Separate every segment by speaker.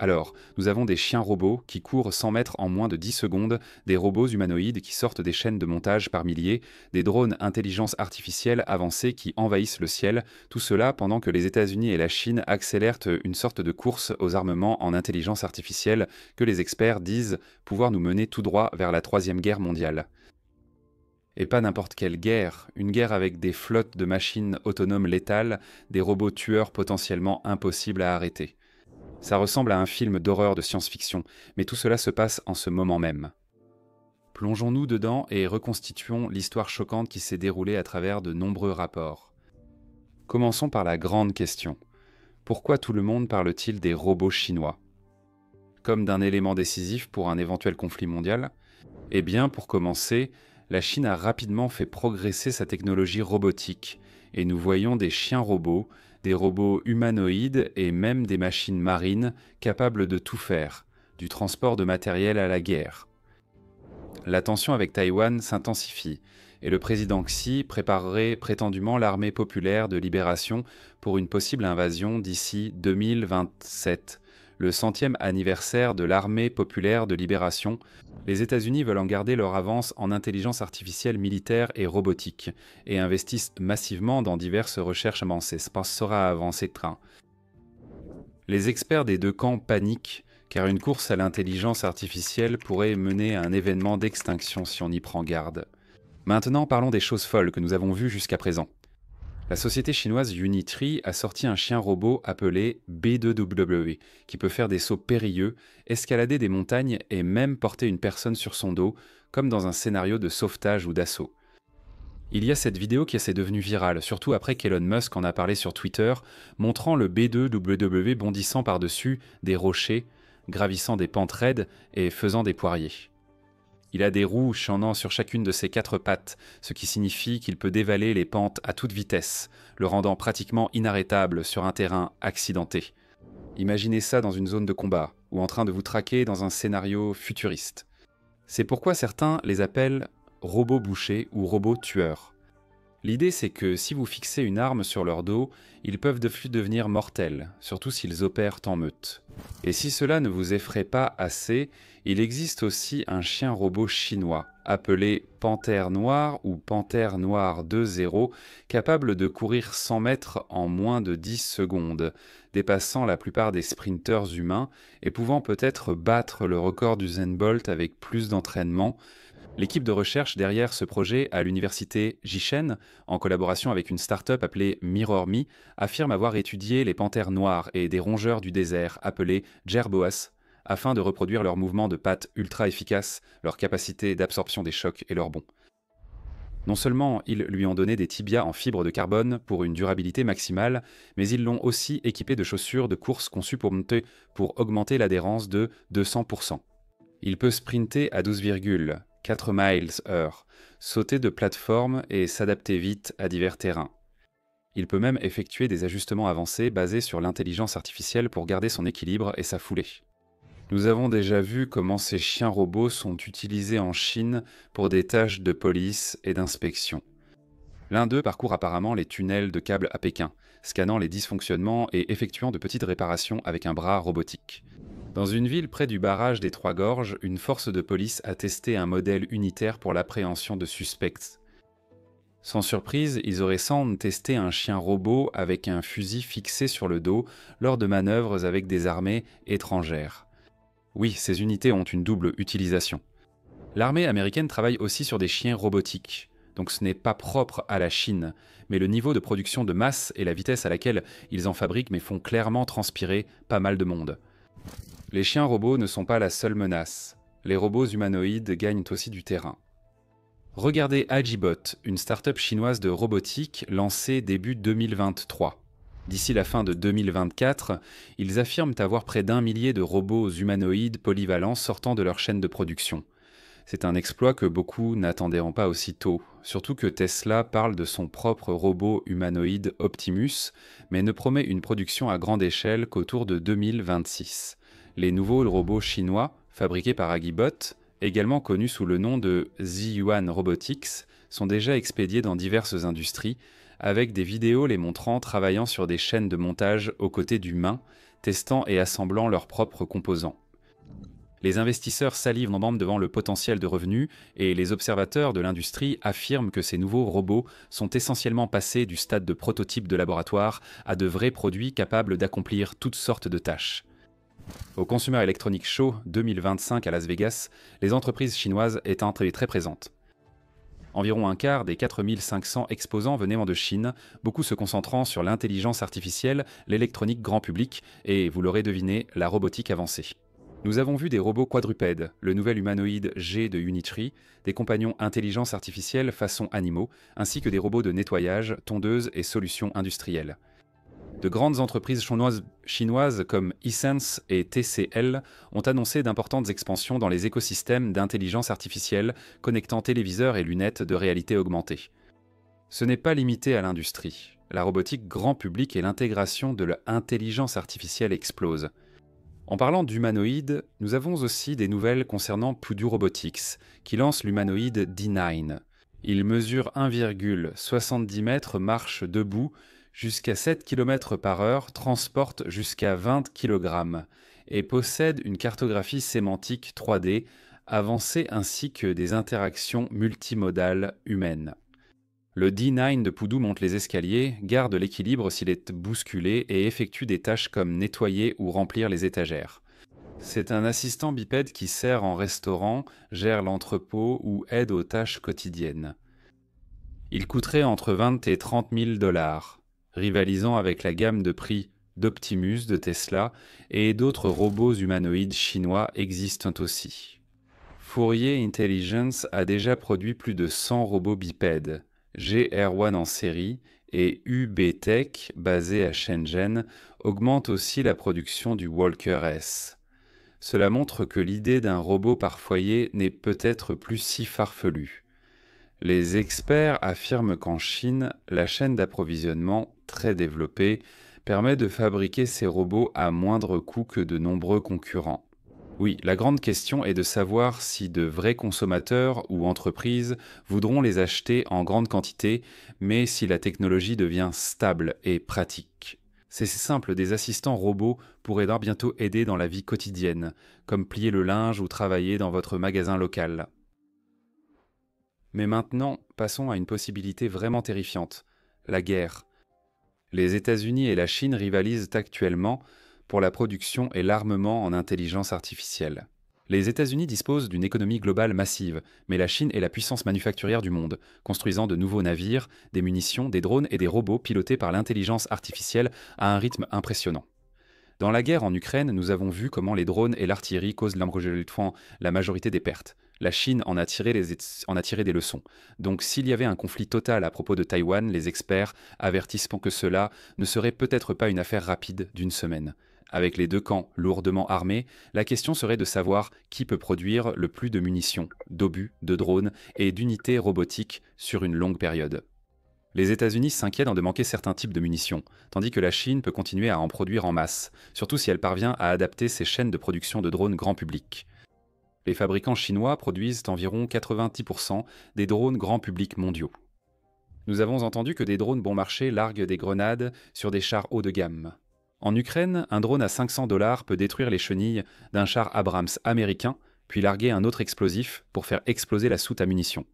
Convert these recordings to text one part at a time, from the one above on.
Speaker 1: Alors, nous avons des chiens robots qui courent 100 mètres en moins de 10 secondes, des robots humanoïdes qui sortent des chaînes de montage par milliers, des drones intelligence artificielle avancés qui envahissent le ciel, tout cela pendant que les États-Unis et la Chine accélèrent une sorte de course aux armements en intelligence artificielle que les experts disent pouvoir nous mener tout droit vers la Troisième Guerre mondiale. Et pas n'importe quelle guerre, une guerre avec des flottes de machines autonomes létales, des robots tueurs potentiellement impossibles à arrêter. Ça ressemble à un film d'horreur de science-fiction, mais tout cela se passe en ce moment même. Plongeons-nous dedans et reconstituons l'histoire choquante qui s'est déroulée à travers de nombreux rapports. Commençons par la grande question. Pourquoi tout le monde parle-t-il des robots chinois? Comme d'un élément décisif pour un éventuel conflit mondial? Eh bien, pour commencer, la Chine a rapidement fait progresser sa technologie robotique, et nous voyons des chiens robots, des robots humanoïdes et même des machines marines capables de tout faire, du transport de matériel à la guerre. La tension avec Taïwan s'intensifie, et le président Xi préparerait prétendument l'armée populaire de libération pour une possible invasion d'ici 2027, le 100e anniversaire de l'armée populaire de libération. Les États-Unis veulent en garder leur avance en intelligence artificielle militaire et robotique, et investissent massivement dans diverses recherches avancées. Ça sera avancé de train. Les experts des deux camps paniquent, car une course à l'intelligence artificielle pourrait mener à un événement d'extinction si on y prend garde. Maintenant, parlons des choses folles que nous avons vues jusqu'à présent. La société chinoise Unitree a sorti un chien robot appelé B2W, qui peut faire des sauts périlleux, escalader des montagnes et même porter une personne sur son dos, comme dans un scénario de sauvetage ou d'assaut. Il y a cette vidéo qui s'est devenue virale, surtout après qu'Elon Musk en a parlé sur Twitter, montrant le B2W bondissant par-dessus des rochers, gravissant des pentes raides et faisant des poiriers. Il a des roues chaînant sur chacune de ses 4 pattes, ce qui signifie qu'il peut dévaler les pentes à toute vitesse, le rendant pratiquement inarrêtable sur un terrain accidenté. Imaginez ça dans une zone de combat, ou en train de vous traquer dans un scénario futuriste. C'est pourquoi certains les appellent robots bouchers ou robots tueurs. L'idée c'est que si vous fixez une arme sur leur dos, ils peuvent devenir mortels, surtout s'ils opèrent en meute. Et si cela ne vous effraie pas assez, il existe aussi un chien robot chinois, appelé Panthère Noire ou Panthère Noire 2.0, capable de courir 100 mètres en moins de 10 secondes, dépassant la plupart des sprinteurs humains et pouvant peut-être battre le record d'Usain Bolt avec plus d'entraînement. L'équipe de recherche derrière ce projet à l'université Jishen, en collaboration avec une start-up appelée MirrorMe, affirme avoir étudié les panthères noires et des rongeurs du désert appelés jerboas, afin de reproduire leurs mouvements de pattes ultra efficaces, leur capacité d'absorption des chocs et leur bond. Non seulement ils lui ont donné des tibias en fibre de carbone pour une durabilité maximale, mais ils l'ont aussi équipé de chaussures de course conçues pour augmenter l'adhérence de 200%. Il peut sprinter à 12,4 miles/heure, sauter de plateforme et s'adapter vite à divers terrains. Il peut même effectuer des ajustements avancés basés sur l'intelligence artificielle pour garder son équilibre et sa foulée. Nous avons déjà vu comment ces chiens robots sont utilisés en Chine pour des tâches de police et d'inspection. L'un d'eux parcourt apparemment les tunnels de câbles à Pékin, scannant les dysfonctionnements et effectuant de petites réparations avec un bras robotique. Dans une ville près du barrage des Trois Gorges, une force de police a testé un modèle unitaire pour l'appréhension de suspects. Sans surprise, ils auraient sans testé un chien robot avec un fusil fixé sur le dos lors de manœuvres avec des armées étrangères. Oui, ces unités ont une double utilisation. L'armée américaine travaille aussi sur des chiens robotiques, donc ce n'est pas propre à la Chine, mais le niveau de production de masse et la vitesse à laquelle ils en fabriquent mais font clairement transpirer pas mal de monde. Les chiens robots ne sont pas la seule menace. Les robots humanoïdes gagnent aussi du terrain. Regardez Agibot, une start-up chinoise de robotique lancée début 2023. D'ici la fin de 2024, ils affirment avoir près d'1 millier de robots humanoïdes polyvalents sortant de leur chaîne de production. C'est un exploit que beaucoup n'attendiront pas aussitôt, surtout que Tesla parle de son propre robot humanoïde Optimus, mais ne promet une production à grande échelle qu'autour de 2026. Les nouveaux robots chinois, fabriqués par Agibot, également connus sous le nom de Ziyuan Robotics, sont déjà expédiés dans diverses industries, avec des vidéos les montrant travaillant sur des chaînes de montage aux côtés d'humains, testant et assemblant leurs propres composants. Les investisseurs salivent en bande devant le potentiel de revenus et les observateurs de l'industrie affirment que ces nouveaux robots sont essentiellement passés du stade de prototype de laboratoire à de vrais produits capables d'accomplir toutes sortes de tâches. Au Consumer Electronics Show 2025 à Las Vegas, les entreprises chinoises étaient très présentes. Environ un quart des 4500 exposants venaient de Chine, beaucoup se concentrant sur l'intelligence artificielle, l'électronique grand public et, vous l'aurez deviné, la robotique avancée. Nous avons vu des robots quadrupèdes, le nouvel humanoïde G de Unitree, des compagnons intelligence artificielle façon animaux, ainsi que des robots de nettoyage, tondeuses et solutions industrielles. De grandes entreprises chinoises comme Hisense et TCL ont annoncé d'importantes expansions dans les écosystèmes d'intelligence artificielle connectant téléviseurs et lunettes de réalité augmentée. Ce n'est pas limité à l'industrie. La robotique grand public et l'intégration de l'intelligence artificielle explosent. En parlant d'humanoïdes, nous avons aussi des nouvelles concernant Pudu Robotics, qui lance l'humanoïde D9. Il mesure 1,70 m, marche debout, jusqu'à 7 km/h, transporte jusqu'à 20 kg et possède une cartographie sémantique 3D avancée ainsi que des interactions multimodales humaines. Le D9 de Pudu monte les escaliers, garde l'équilibre s'il est bousculé et effectue des tâches comme nettoyer ou remplir les étagères. C'est un assistant bipède qui sert en restaurant, gère l'entrepôt ou aide aux tâches quotidiennes. Il coûterait entre 20 et 30 000 $, rivalisant avec la gamme de prix d'Optimus de Tesla et d'autres robots humanoïdes chinois existent aussi. Fourier Intelligence a déjà produit plus de 100 robots bipèdes. GR1 en série et UB-Tech, basé à Shenzhen, augmente aussi la production du Walker S. Cela montre que l'idée d'un robot par foyer n'est peut-être plus si farfelue. Les experts affirment qu'en Chine, la chaîne d'approvisionnement, très développée, permet de fabriquer ces robots à moindre coût que de nombreux concurrents. Oui, la grande question est de savoir si de vrais consommateurs ou entreprises voudront les acheter en grande quantité, mais si la technologie devient stable et pratique. C'est simple, des assistants robots pourraient bientôt aider dans la vie quotidienne, comme plier le linge ou travailler dans votre magasin local. Mais maintenant, passons à une possibilité vraiment terrifiante, la guerre. Les États-Unis et la Chine rivalisent actuellement pour la production et l'armement en intelligence artificielle. Les États-Unis disposent d'une économie globale massive, mais la Chine est la puissance manufacturière du monde, construisant de nouveaux navires, des munitions, des drones et des robots pilotés par l'intelligence artificielle à un rythme impressionnant. Dans la guerre en Ukraine, nous avons vu comment les drones et l'artillerie causent la majorité des pertes. La Chine en a tiré des leçons. Donc s'il y avait un conflit total à propos de Taïwan, les experts avertissent que cela ne serait peut-être pas une affaire rapide d'une semaine. Avec les deux camps lourdement armés, la question serait de savoir qui peut produire le plus de munitions, d'obus, de drones et d'unités robotiques sur une longue période. Les États-Unis s'inquiètent de manquer certains types de munitions, tandis que la Chine peut continuer à en produire en masse, surtout si elle parvient à adapter ses chaînes de production de drones grand public. Les fabricants chinois produisent environ 90% des drones grand public mondiaux. Nous avons entendu que des drones bon marché larguent des grenades sur des chars haut de gamme. En Ukraine, un drone à 500 $ peut détruire les chenilles d'un char Abrams américain, puis larguer un autre explosif pour faire exploser la soute à munitions.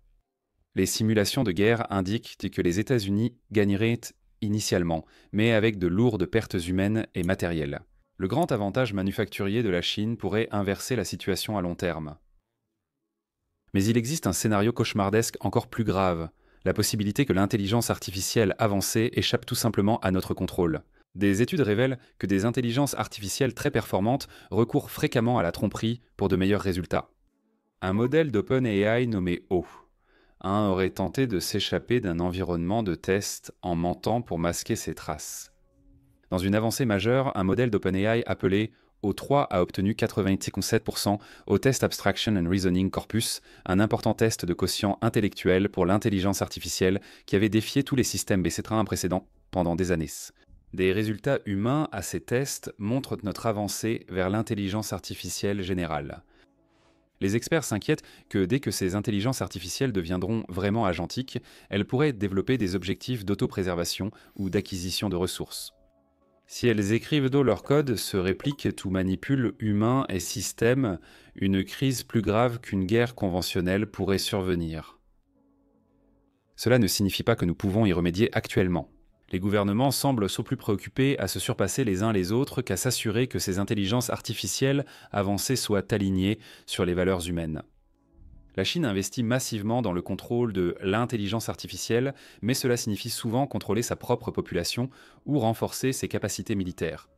Speaker 1: Les simulations de guerre indiquent que les États-Unis gagneraient initialement, mais avec de lourdes pertes humaines et matérielles. Le grand avantage manufacturier de la Chine pourrait inverser la situation à long terme. Mais il existe un scénario cauchemardesque encore plus grave, la possibilité que l'intelligence artificielle avancée échappe tout simplement à notre contrôle. Des études révèlent que des intelligences artificielles très performantes recourent fréquemment à la tromperie pour de meilleurs résultats. Un modèle d'OpenAI nommé O aurait tenté de s'échapper d'un environnement de test en mentant pour masquer ses traces. Dans une avancée majeure, un modèle d'OpenAI appelé O3 a obtenu 97% au Test Abstraction and Reasoning Corpus, un important test de quotient intellectuel pour l'intelligence artificielle qui avait défié tous les systèmes BC1 précédents pendant des années. Des résultats humains à ces tests montrent notre avancée vers l'intelligence artificielle générale. Les experts s'inquiètent que dès que ces intelligences artificielles deviendront vraiment agentiques, elles pourraient développer des objectifs d'autopréservation ou d'acquisition de ressources. Si elles écrivent dans leur code, se répliquent ou manipulent humains et systèmes, une crise plus grave qu'une guerre conventionnelle pourrait survenir. Cela ne signifie pas que nous pouvons y remédier actuellement. Les gouvernements semblent plus préoccupés à se surpasser les uns les autres qu'à s'assurer que ces intelligences artificielles avancées soient alignées sur les valeurs humaines. La Chine investit massivement dans le contrôle de l'intelligence artificielle, mais cela signifie souvent contrôler sa propre population ou renforcer ses capacités militaires.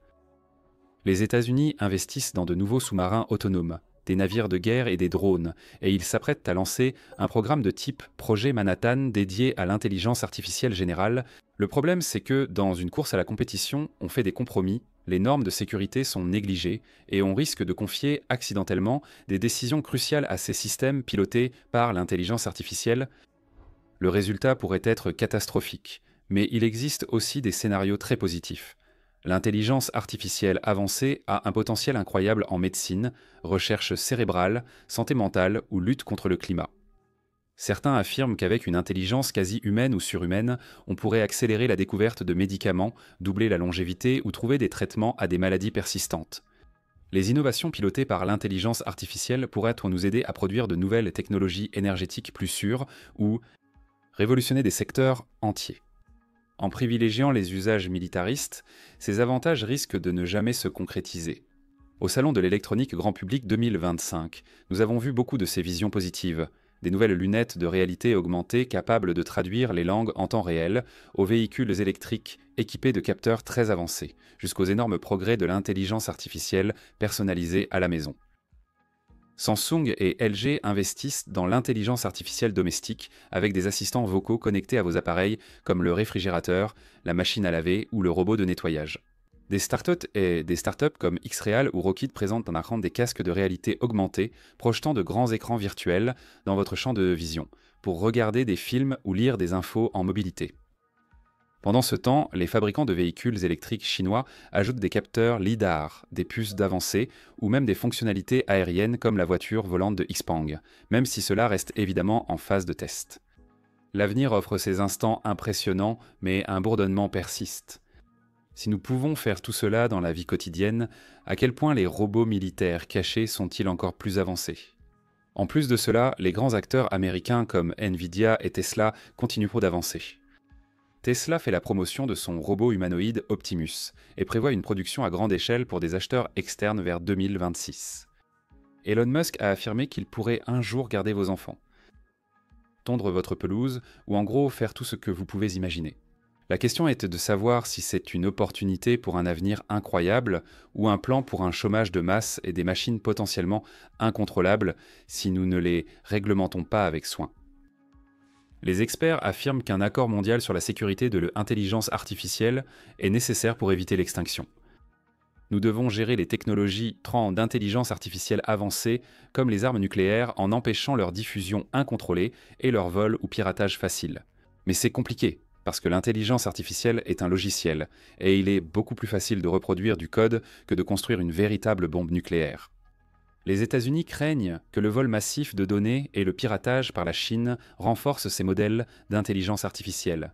Speaker 1: Les États-Unis investissent dans de nouveaux sous-marins autonomes, des navires de guerre et des drones, et ils s'apprêtent à lancer un programme de type Projet Manhattan dédié à l'intelligence artificielle générale. Le problème, c'est que dans une course à la compétition, on fait des compromis, les normes de sécurité sont négligées, et on risque de confier accidentellement des décisions cruciales à ces systèmes pilotés par l'intelligence artificielle. Le résultat pourrait être catastrophique, mais il existe aussi des scénarios très positifs. L'intelligence artificielle avancée a un potentiel incroyable en médecine, recherche cérébrale, santé mentale ou lutte contre le climat. Certains affirment qu'avec une intelligence quasi humaine ou surhumaine, on pourrait accélérer la découverte de médicaments, doubler la longévité ou trouver des traitements à des maladies persistantes. Les innovations pilotées par l'intelligence artificielle pourraient nous aider à produire de nouvelles technologies énergétiques plus sûres ou révolutionner des secteurs entiers. En privilégiant les usages militaristes, ces avantages risquent de ne jamais se concrétiser. Au Salon de l'électronique grand public 2025, nous avons vu beaucoup de ces visions positives. Des nouvelles lunettes de réalité augmentée capables de traduire les langues en temps réel, aux véhicules électriques équipés de capteurs très avancés, jusqu'aux énormes progrès de l'intelligence artificielle personnalisée à la maison. Samsung et LG investissent dans l'intelligence artificielle domestique avec des assistants vocaux connectés à vos appareils comme le réfrigérateur, la machine à laver ou le robot de nettoyage. Des startups comme Xreal ou Rockit présentent en apprendre des casques de réalité augmentée projetant de grands écrans virtuels dans votre champ de vision pour regarder des films ou lire des infos en mobilité. Pendant ce temps, les fabricants de véhicules électriques chinois ajoutent des capteurs LiDAR, des puces d'avancée ou même des fonctionnalités aériennes comme la voiture volante de Xpeng, même si cela reste évidemment en phase de test. L'avenir offre ces instants impressionnants, mais un bourdonnement persiste. Si nous pouvons faire tout cela dans la vie quotidienne, à quel point les robots militaires cachés sont-ils encore plus avancés ? En plus de cela, les grands acteurs américains comme Nvidia et Tesla continueront d'avancer. Tesla fait la promotion de son robot humanoïde Optimus et prévoit une production à grande échelle pour des acheteurs externes vers 2026. Elon Musk a affirmé qu'il pourrait un jour garder vos enfants, tondre votre pelouse ou en gros faire tout ce que vous pouvez imaginer. La question est de savoir si c'est une opportunité pour un avenir incroyable ou un plan pour un chômage de masse et des machines potentiellement incontrôlables si nous ne les réglementons pas avec soin. Les experts affirment qu'un accord mondial sur la sécurité de l'intelligence artificielle est nécessaire pour éviter l'extinction. Nous devons gérer les technologies d'intelligence artificielle avancées comme les armes nucléaires en empêchant leur diffusion incontrôlée et leur vol ou piratage facile. Mais c'est compliqué, parce que l'intelligence artificielle est un logiciel, et il est beaucoup plus facile de reproduire du code que de construire une véritable bombe nucléaire. Les États-Unis craignent que le vol massif de données et le piratage par la Chine renforcent ces modèles d'intelligence artificielle.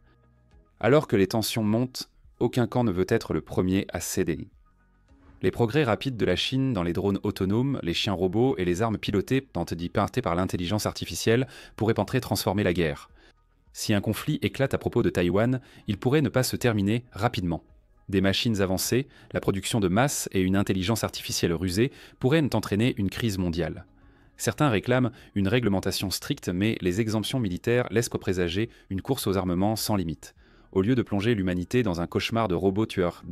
Speaker 1: Alors que les tensions montent, aucun camp ne veut être le premier à céder. Les progrès rapides de la Chine dans les drones autonomes, les chiens robots et les armes pilotées pilotées par l'intelligence artificielle pourraient entrer transformer la guerre. Si un conflit éclate à propos de Taïwan, il pourrait ne pas se terminer rapidement. Des machines avancées, la production de masse et une intelligence artificielle rusée pourraient entraîner une crise mondiale. Certains réclament une réglementation stricte, mais les exemptions militaires laissent présager une course aux armements sans limite. Au lieu de plonger l'humanité dans un cauchemar de robots tueurs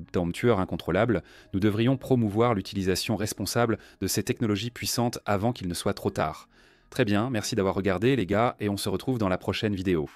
Speaker 1: incontrôlables, nous devrions promouvoir l'utilisation responsable de ces technologies puissantes avant qu'il ne soit trop tard. Très bien, merci d'avoir regardé les gars, et on se retrouve dans la prochaine vidéo.